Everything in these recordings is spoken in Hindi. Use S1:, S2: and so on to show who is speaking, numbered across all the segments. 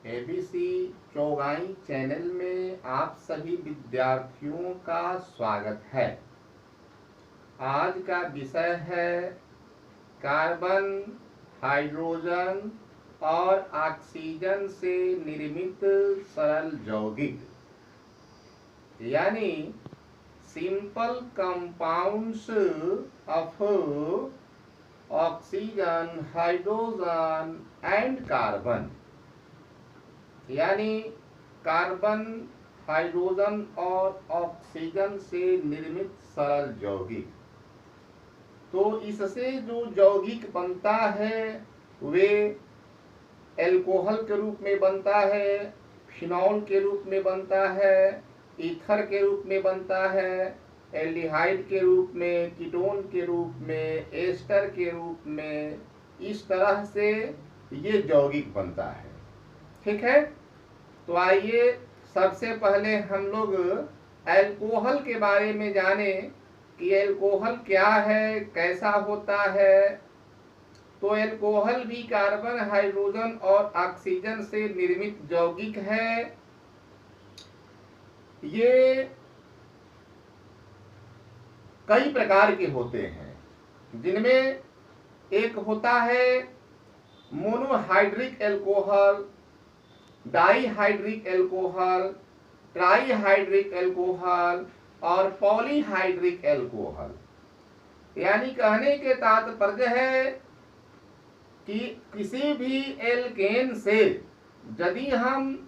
S1: एबीसी चौगाई चैनल में आप सभी विद्यार्थियों का स्वागत है। आज का विषय है कार्बन, हाइड्रोजन और ऑक्सीजन से निर्मित सरल यौगिक यानी simple compounds of oxygen, hydrogen and carbon, यानी कार्बन, हाइड्रोजन और ऑक्सीजन से निर्मित सरल यौगिक। तो इससे जो यौगिक बनता है वे एल्कोहल के रूप में बनता है, फिनॉल के रूप में बनता है, ईथर के रूप में बनता है, एल्डिहाइड के रूप में, कीटोन के रूप में, एस्टर के रूप में। इस तरह से ये यौगिक बनता है। ठीक है, तो आइए सबसे पहले हम लोग एल्कोहल के बारे में जाने कि एल्कोहल क्या है, कैसा होता है। तो एल्कोहल भी कार्बन, हाइड्रोजन और ऑक्सीजन से निर्मित यौगिक है। ये कई प्रकार के होते हैं, जिनमें एक होता है monohydric alcohol, dihydric alcohol, trihydric alcohol और पॉलीहाइड्रिक एल्कोहल। यानी कहने के तात्पर्य है कि किसी भी एल्केन से यदि हम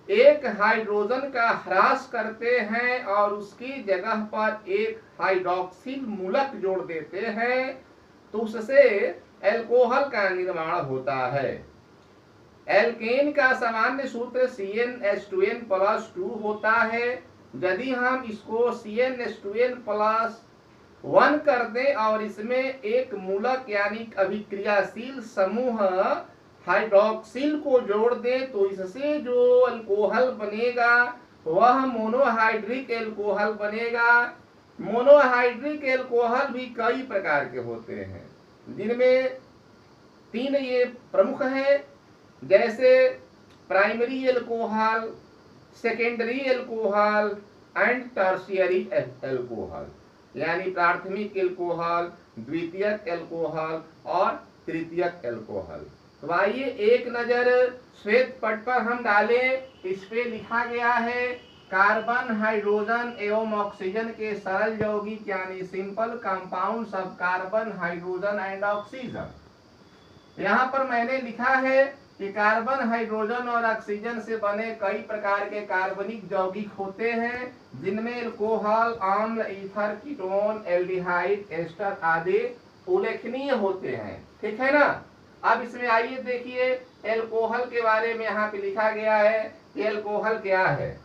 S1: एक हाइड्रोजन का ह्रास करते हैं और उसकी जगह पर एक हाइड्रोक्सिल मूलक जोड़ देते हैं तो उससे एल्कोहल का निर्माण होता है। एल्केन का सामान्य सूत्र CnH2n+2 होता है। यदि हम इसको CnH2n+1 कर दें और इसमें एक मूलक यानी अभिक्रियाशील समूह हाइड्रोक्सिल को जोड़ दें तो इससे जो अल्कोहल बनेगा वह मोनोहाइड्रिक एल्कोहल बनेगा। मोनोहाइड्रिक एल्कोहल भी कई प्रकार के होते हैं, जिनमें 3 ये प्रमुख हैं, जैसे primary alcohol, secondary alcohol and tertiary alcohol, यानी प्राथमिक एल्कोहल, द्वितीयक एल्कोहल और तृतीयक एल्कोहल। तो आइए एक नजर श्वेत पट पर हम डालें। इस पे लिखा गया है कार्बन, हाइड्रोजन एवं ऑक्सीजन के सरल यौगिक यानी simple compounds of carbon, hydrogen and oxygen. यहाँ पर मैंने लिखा है कि कार्बन, हाइड्रोजन और ऑक्सीजन से बने कई प्रकार के कार्बनिक यौगिक होते हैं, जिनमें एल्कोहल, अम्ल, ईथर, कीटोन, एल्डिहाइड, एस्टर आदि उल्लेखनीय होते हैं। ठीक है ना। अब इसमें आइए देखिए एल्कोहल के बारे में यहाँ पे लिखा गया है कि एल्कोहल क्या है।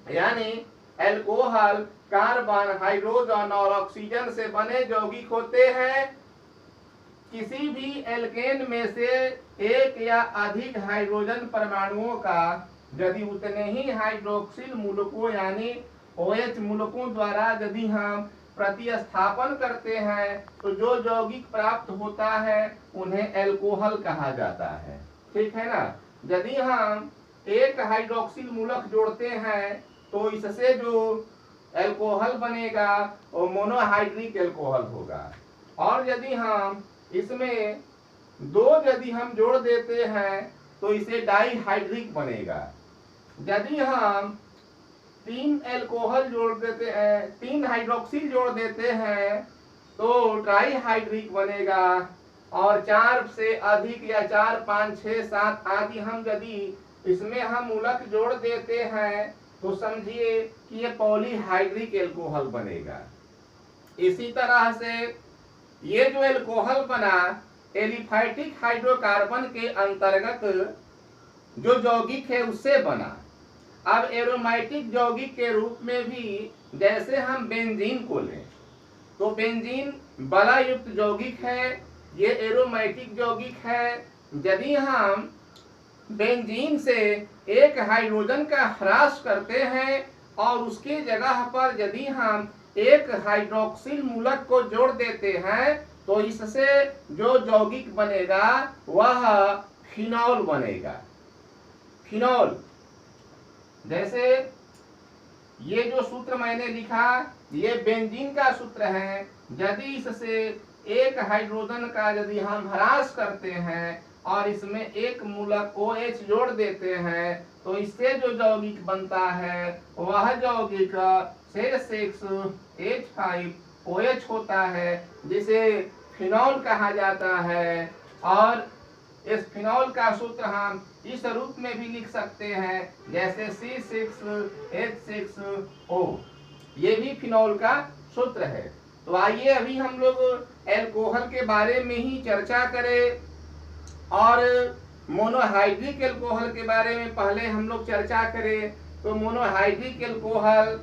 S1: यानी एल्कोहल कार्बन, हाइड्रोजन और ऑक्सीजन से बने यौगिक होते हैं। किसी भी एल्केन में से एक या अधिक हाइड्रोजन परमाणुओं का यदि उतने ही हाइड्रोक्सिल मूलकों यानी OH मूलकों द्वारा यदि हम प्रतिस्थापन करते हैं तो जो यौगिक प्राप्त होता है उन्हें एल्कोहल कहा जाता है। ठीक है ना। यदि हम एक हाइड्रोक्सिल मूलक जोड़ते हैं तो इससे जो एल्कोहल बनेगा वो मोनोहाइड्रिक एल्कोहल होगा, और यदि हम इसमें 2 यदि हम जोड़ देते हैं तो इसे डाईहाइड्रिक बनेगा। यदि हम 3 एल्कोहल जोड़ देते हैं, 3 हाइड्रोक्सिल जोड़ देते हैं तो ट्राईहाइड्रिक बनेगा, और 4 से अधिक या 4, 5, 6, 7 आदि हम यदि इसमें हम मूलक जोड़ देते हैं तो समझिए कि ये पॉलीहाइड्रिक एल्कोहल बनेगा। इसी तरह से ये जो एल्कोहल बना एलिफैटिक हाइड्रोकार्बन के अंतर्गत जो यौगिक है उससे बना। अब एरोमेटिक यौगिक के रूप में भी जैसे हम बेंजीन को लें तो बेंजीन बला युक्त यौगिक है, ये एरोमेटिक यौगिक है। यदि हम बेंजीन से एक हाइड्रोजन का ह्रास करते हैं और उसकी जगह पर यदि हम एक हाइड्रोक्सिल मूलक को जोड़ देते हैं तो इससे जो यौगिक बनेगा वह फिनॉल बनेगा। फिनॉल। जैसे ये जो सूत्र मैंने लिखा ये बेंजीन का सूत्र है। यदि इससे एक हाइड्रोजन का यदि हम ह्रास करते हैं और इसमें एक मूलक OH जोड़ देते हैं तो इससे जो यौगिक बनता है वह यौगिक H5OH होता है, जिसे फिनॉल कहा जाता है। और इस फिनॉल का सूत्र हम इस रूप में भी लिख सकते हैं जैसे C6H6O, ये भी फिनॉल का सूत्र है। तो आइए अभी हम लोग एल्कोहल के बारे में ही चर्चा करें और मोनोहाइड्रिक एल्कोहल के बारे में पहले हम लोग चर्चा करें। तो मोनोहाइड्रिक एल्कोहल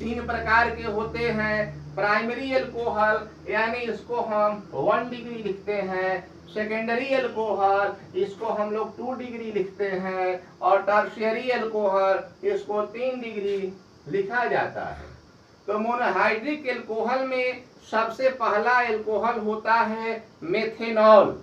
S1: 3 प्रकार के होते हैं। प्राइमरी एल्कोहल यानी इसको हम 1 डिग्री लिखते हैं, सेकेंडरी एल्कोहल इसको हम लोग 2 डिग्री लिखते हैं और टर्शियरी एल्कोहल इसको 3 डिग्री लिखा जाता है। तो मोनोहाइड्रिक एल्कोहल में सबसे पहला एल्कोहल होता है मेथेनॉल,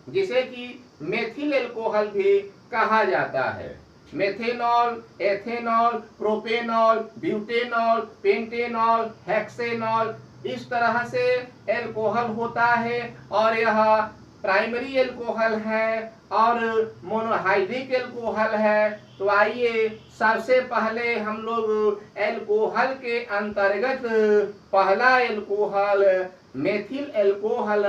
S1: जिसे कि मेथिल एल्कोहल भी कहा जाता है। Methanol, ethanol, propanol, butanol, pentanol, hexanol, इस तरह से एल्कोहल होता है और यह प्राइमरी एल्कोहल है और मोनोहाइड्रिक एल्कोहल है। तो आइए सबसे पहले हम लोग एल्कोहल के अंतर्गत पहला एल्कोहल मेथिल एल्कोहल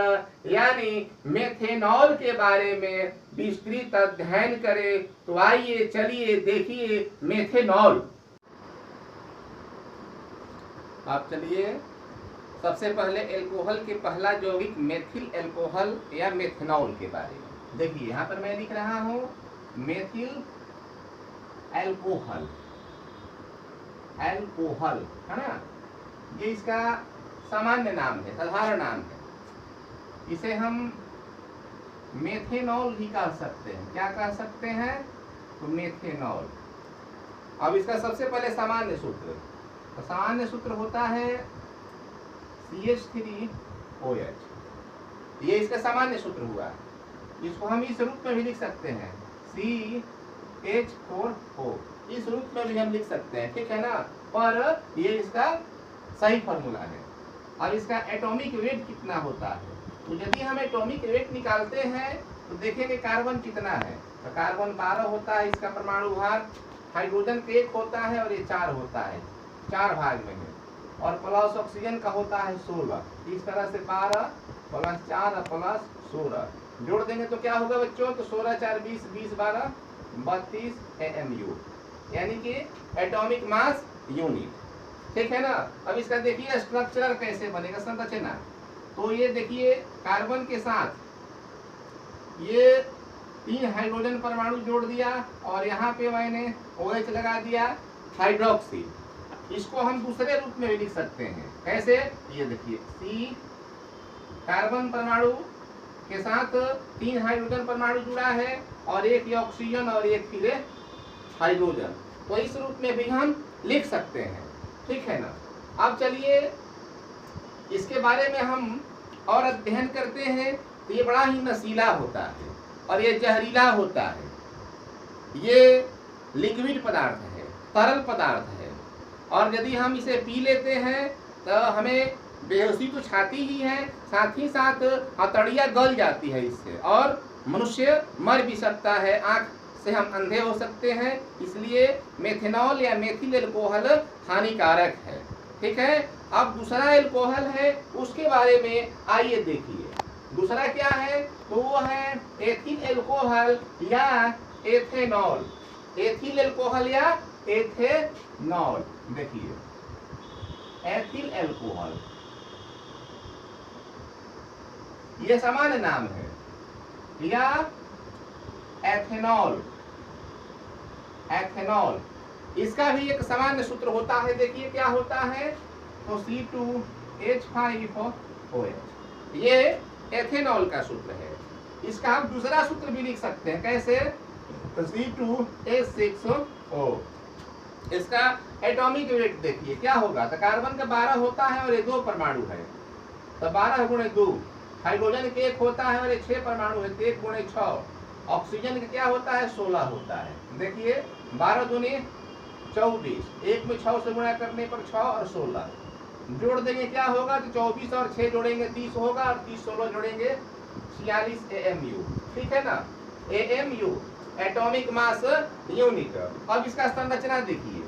S1: यानी मेथेनॉल के बारे में विस्तृत अध्ययन करें। तो आइए चलिए देखिए मेथेनॉल। आप चलिए सबसे पहले एल्कोहल के पहला यौगिक मेथिल एल्कोहल या मेथेनॉल के बारे में देखिए। यहाँ पर मैं लिख रहा हूँ मेथिल एल्कोहल, एल्कोहल है ना, ये इसका सामान्य नाम है, साधारण नाम है। इसे हम मेथेनॉल भी कह सकते हैं। क्या कह सकते हैं? तो मेथेनॉल। अब इसका सबसे पहले सामान्य सूत्र, तो सामान्य सूत्र होता है CH3OH, ये इसका सामान्य सूत्र हुआ। इसको हम इस रूप में भी लिख सकते हैं CH4O, इस रूप में भी हम लिख सकते हैं, ठीक है ना। पर ये इसका सही फॉर्मूला है। और इसका एटॉमिक वेट कितना होता है? तो यदि हम एटॉमिक वेट निकालते हैं तो देखेंगे कार्बन कितना है। तो कार्बन 12 होता है, इसका परमाणु भार। हाइड्रोजन का 1 होता है और ये 4 होता है, 4 भाग में है। और प्लस ऑक्सीजन का होता है 16। इस तरह से 12 प्लस 4 प्लस 16 जोड़ देंगे तो क्या होगा बच्चों? तो 16 4 20, 20 12 32 AMU, यानी कि एटॉमिक मास यूनिट, ठीक है ना। अब इसका देखिए स्ट्रक्चर कैसे बनेगा, संरचना। तो ये देखिए कार्बन के साथ ये 3 हाइड्रोजन परमाणु जोड़ दिया और यहाँ पे मैंने OH लगा दिया, हाइड्रोक्सी। इसको हम दूसरे रूप में भी लिख सकते हैं। कैसे? ये देखिए C, कार्बन परमाणु के साथ 3 हाइड्रोजन परमाणु जुड़ा है और एक ऑक्सीजन और एक फिर हाइड्रोजन। तो इस रूप में भी हम लिख सकते हैं, ठीक है ना। अब चलिए इसके बारे में हम और अध्ययन करते हैं। तो ये बड़ा ही नशीला होता है और ये जहरीला होता है। ये लिक्विड पदार्थ है, तरल पदार्थ है और यदि हम इसे पी लेते हैं तो हमें बेहोशी तो छाती ही है, साथ ही साथ हथौड़ियाँ गल जाती है इससे और मनुष्य मर भी सकता है, आँख से हम अंधे हो सकते हैं। इसलिए मेथेनॉल या मेथिल एल्कोहल हानिकारक है, ठीक है। अब दूसरा एल्कोहल है, उसके बारे में आइए देखिए। दूसरा क्या है? तो वो है एथिल एल्कोहल या एथेनॉल। एथिल एल्कोहल या एथेनॉल। देखिए एथिल एल्कोहल ये सामान्य नाम है, या एथेनॉल, एथेनॉल। इसका भी एक सामान्य सूत्र होता है। देखिए क्या होता है? तो C2H5OH, ये एथेनॉल का सूत्र है। इसका हम दूसरा सूत्र भी लिख सकते हैं। कैसे? तो C2H6O। इसका एटॉमिक वेट देखिए क्या होगा? तो कार्बन का 12 होता है और ये 2 परमाणु है, तो 12 × 2। हाइड्रोजन के 1 होता है और ये 6 परमाणु है, तो 1 × 6। ऑक्सीजन का क्या होता है 16 होता है। देखिए 12 दूनी 24, एक में 6 से गुणा करने पर 6 और 16 जोड़ देंगे क्या होगा, तो 24 और 6 जोड़ेंगे 30 होगा, और 30 16 जोड़ेंगे 46 AMU। ठीक है ना, AMU एटॉमिक मास यूनिट। अब इसका संरचना देखिए,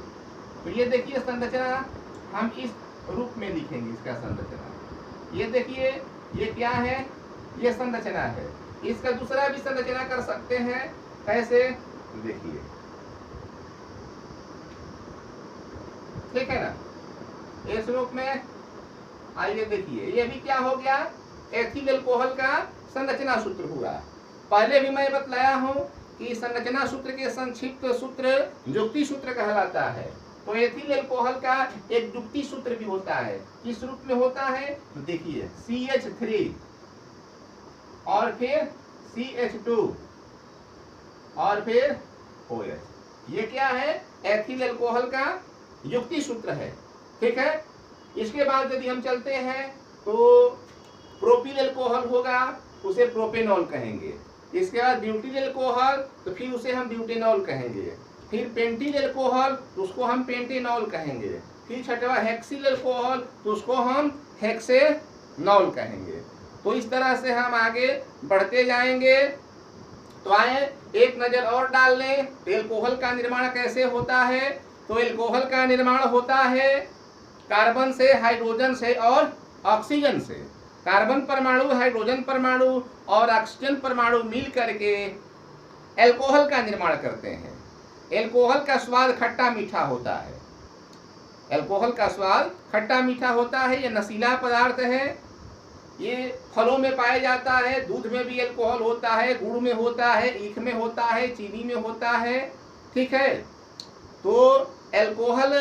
S1: तो ये देखिए संरचना हम इस रूप में लिखेंगे इसका संरचना। ये देखिए ये क्या है, ये संरचना है। इसका दूसरा भी संरचना कर सकते हैं, कैसे देखिए, ठीक है ना, इस रूप में। आइए देखिए ये भी क्या हो गया, एथिल अल्कोहल का संरचना सूत्र हुआ। पहले भी मैं बतलाया हूं कि संरचना सूत्र के संक्षिप्त सूत्र जुक्ति सूत्र कहलाता है। तो एथिल अल्कोहल का एक जुक्ति सूत्र भी होता है, किस रूप में होता है, तो देखिए CH3 और फिर CH2 और फिर OH। ये क्या है, एथिल अल्कोहल का युक्ति सूत्र है। ठीक है, इसके बाद यदि हम चलते हैं तो प्रोपिल अल्कोहल होगा, उसे प्रोपेनॉल कहेंगे। इसके बाद ब्यूटिल अल्कोहल, तो फिर उसे हम ब्यूटेनॉल कहेंगे। फिर पेंटिल अल्कोहल, तो उसको हम पेंटेनॉल कहेंगे। फिर छठवा हेक्सिल अल्कोहल, तो उसको हम हेक्सेनॉल कहेंगे। तो इस तरह से हम आगे बढ़ते जाएंगे। तो आए एक नजर और डाल लें, अल्कोहल का निर्माण कैसे होता है। तो अल्कोहल का निर्माण होता है कार्बन से, हाइड्रोजन से और ऑक्सीजन से। कार्बन परमाणु, हाइड्रोजन परमाणु और ऑक्सीजन परमाणु मिल करके अल्कोहल का निर्माण करते हैं। अल्कोहल का स्वाद खट्टा मीठा होता है। अल्कोहल का स्वाद खट्टा मीठा होता है। यह नशीला पदार्थ है। ये फलों में पाया जाता है, दूध में भी अल्कोहल होता है, गुड़ में होता है, ईख में होता है, चीनी में होता है। ठीक है, तो अल्कोहल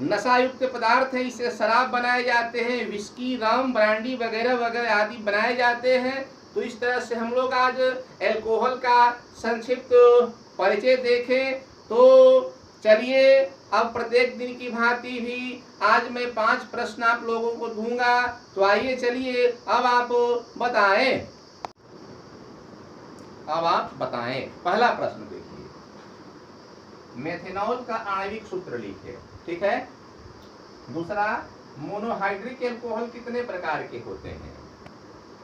S1: नशा युक्त पदार्थ है। इससे शराब बनाए जाते हैं, विस्की, रम, ब्रांडी वगैरह वगैरह आदि बनाए जाते हैं। तो इस तरह से हम लोग आज अल्कोहल का संक्षिप्त परिचय देखें। तो चलिए अब प्रत्येक दिन की भांति भी आज मैं 5 प्रश्न आप लोगों को दूंगा। तो आइए चलिए अब आप बताएं। पहला प्रश्न देखिए, मेथेनॉल का आणविक सूत्र लिखे। ठीक है। दूसरा, मोनोहाइड्रिक अल्कोहल कितने प्रकार के होते हैं।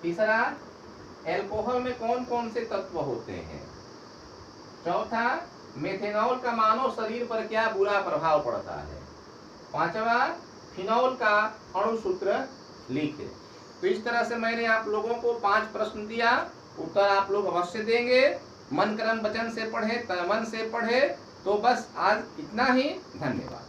S1: तीसरा, अल्कोहल में कौन कौन से तत्व होते हैं। चौथा, मेथेनॉल का मानव शरीर पर क्या बुरा प्रभाव पड़ता है। पांचवा, फिनॉल का अणु सूत्र लिखे। तो इस तरह से मैंने आप लोगों को 5 प्रश्न दिया, उत्तर आप लोग अवश्य देंगे। मन कर्म वचन से पढ़े, तन मन से पढ़े। तो बस आज इतना ही, धन्यवाद।